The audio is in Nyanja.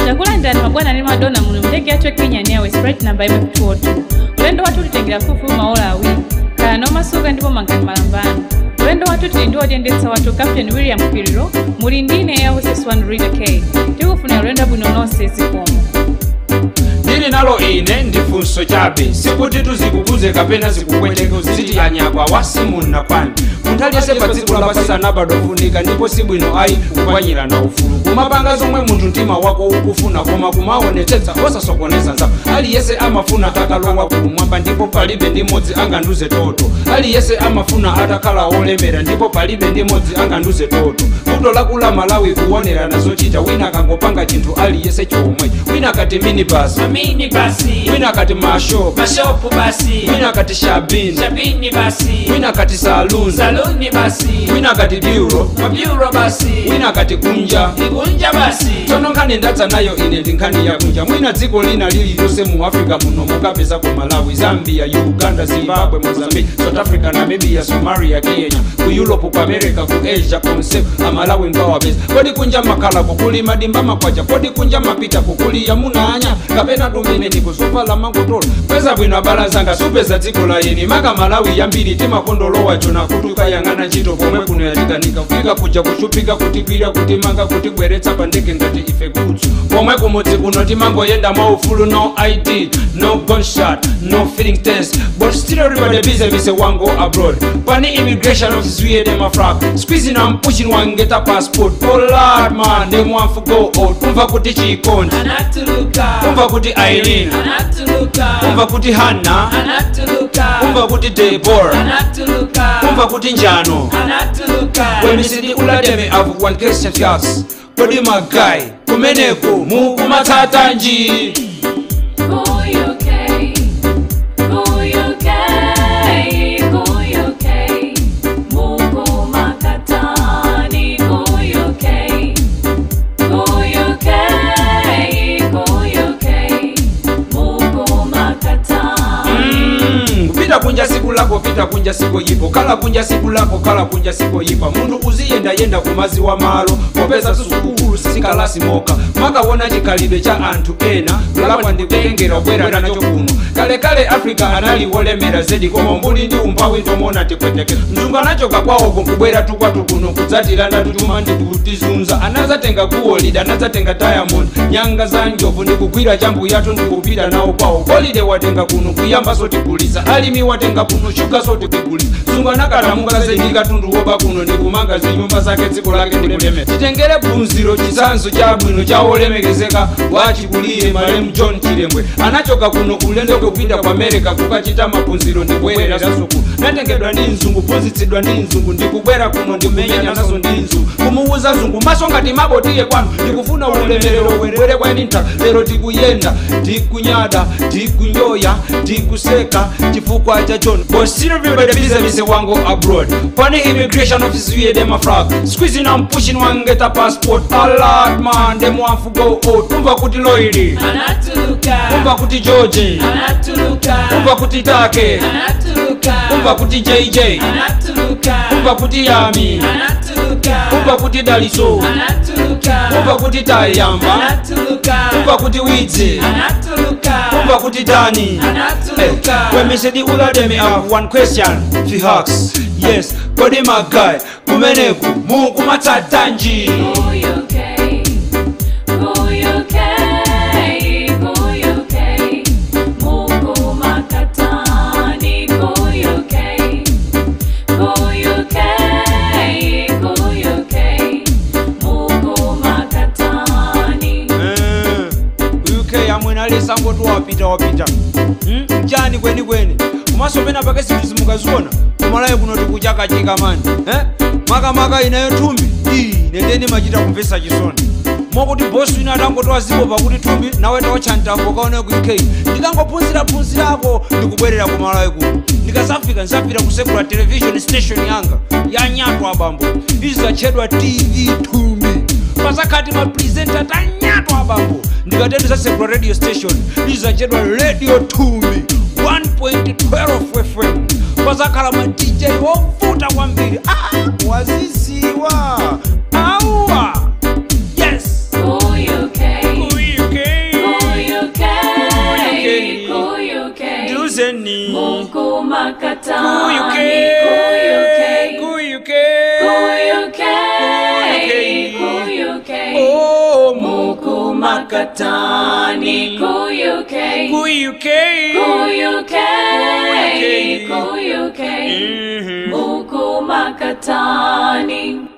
Ndakulandira mabwana ne madonna muno mutege yacho Kenya Airways flight number M42. Ulendo watu tutengera fufu maola awi. Kana no masuka ndipo mangani malambano. Ulendo watu tindiwo jendetsa watu Captain William Kiriro, mulindine Airways One Reader K. Tikufuna ulendo buno nonse sikomo. Dili nalo ine ndifunso chabe sikuti tuzikubuze kapena zikukweteke uziti anyakwa wasimu na kwani muntali yese padziko lapasana badofunika ndipo sibwino ayi kukwanyira na ufulu kumapanga zomwe munthu mtima wako ukufuna koma kumaonetsetsa osasokoneza nzako ali yese amafuna takalowa kumwamba ndipo palibe ndi modzi anganduze toto ali yese amafuna atakhala olemera ndipo palibe ndi modzi anganduze toto kuto lakula Malawi kuonera nazochita wina kangopanga chinthu ali yese chomwe wina kati minibus wina kati mashopu basi wina kati shabini basi wina kati saluni basi wina kati bureau basi wina kati kunja basi tono nkhani ndatsa nayo ine ndi nkhani ya kunja mwina dziko lina lili lonse mu Africa muno mukapeza ku Malawi Zambia Uganda Zimbabwe Mozambique South Africa Namibia Somalia Kenya ku Europe ku America ku Asia concept amalawi ngawa beza kodi kunja makala kukuli madimba makwacha kodi kunja mapita kukuli ya munanya kapena tumene ndikusufa la mangotola pesa bwino balazanga supeza dziko la yeni maka Malawi yambiri timakondolo wacho na kutuka yangana chito pomwe kuno yatikanika kufika kuja kuchupika kutikwira kutimanga kutibweretsa pandeke ngati ife kutsu pomwe kumudzi kuno timangoyenda maufulu no ID no gunshot no filling test but still everybody busy wango abroad pani immigration office we them a fraud squeezing and pushing one get a passport oh lord man them want to go out umva kuti chikondi umva kuti Irene umva kuti Hannah umva kuti Deborah umva kuti Njano when we see the ulademe have one question to ask kodi magai kumeneko mukumatsata nji kunja siku lako pita kunja siku yipo kala kunja siku lako kala kunja siku yipa mundu uziyenda kumazi wa malo kopeza susukulu sikalasi moka maka wona chikalibe cha anthu ena kulapa ndikutengera bwera nacho kuno kale Africa anali wolemera zedi koma mbuli ndi umpawi ndomona tikweteke mzunga nacho kakwawo kubwera tukwatu kuno kudzatilanda tutuma ndikutizunza anazatenga kuolida anazatenga Diamond nyanga za njovu ndikugwira chambu yato ndikupita nawo kwawo holiday watenga kuno kuyamba sotikulisa alimi watenga kuno shuka sotikugulisa zunga nakalamuka zendika tundu woba kuno ndikumanga zinyumba zake dziko lake ndikuleme titengere phunziro chisanzo cha bwino cha olemekezeka wachikulire Malemu John Chilembwe anachoka kuno ulendo kupita kwa America kukachita maphunziro ndibwera zasukulu natengedwa ndi nzungu phunzitsidwa ndi nzungu ndikubwera kuno ndikumenya nazo ndi nzungu kumuuza zungu maso ngati mabotiye kwanu ndikufuna ulemerero werere kwa ninta lero tikuyenda tikunyada tikunyoya tikuseka chifukwa cha John but still everybody busy wango abroad pani immigration office we them a frog squeezing and pushing one get a passport a lot man them want to go out umva kuti Loiri umva kuti George umva kuti Take umva kuti JJ umva kuti Yami umva kuti Daliso umva kuti Tayamba umva kuti Widzi umva kuti Dani when me say the ulademe have one question fi hawks yes kodi magai kumeneku mukumatsata nji sango tuwapita mchani kweni kumasomena pake sinthu zimukaziona kumalayo kuno tikuchakachika mani maka inayo thumbi nendeni machita kumvesa chisoni mokuti bosi ina atangotowa zipo pakuti thumbi nawe tawachantambo kaone ku UK ndikangophunzirako ndikubwerera kumalayo kuno ndikasafika ku secular television station yanga yanyatwa abambo izachedwa TV thumbi pasakati mapresenter tanyatwa abambo ndikatetu za secular radio station izachedwa radio thumbi 1.12 FM pasakhala ma DJ wovuta kwambiri wazisiwa awa yes Mukumakatani, Kuyuke, Oh, Mukumakatani, Kuyuke, Mukumakatani.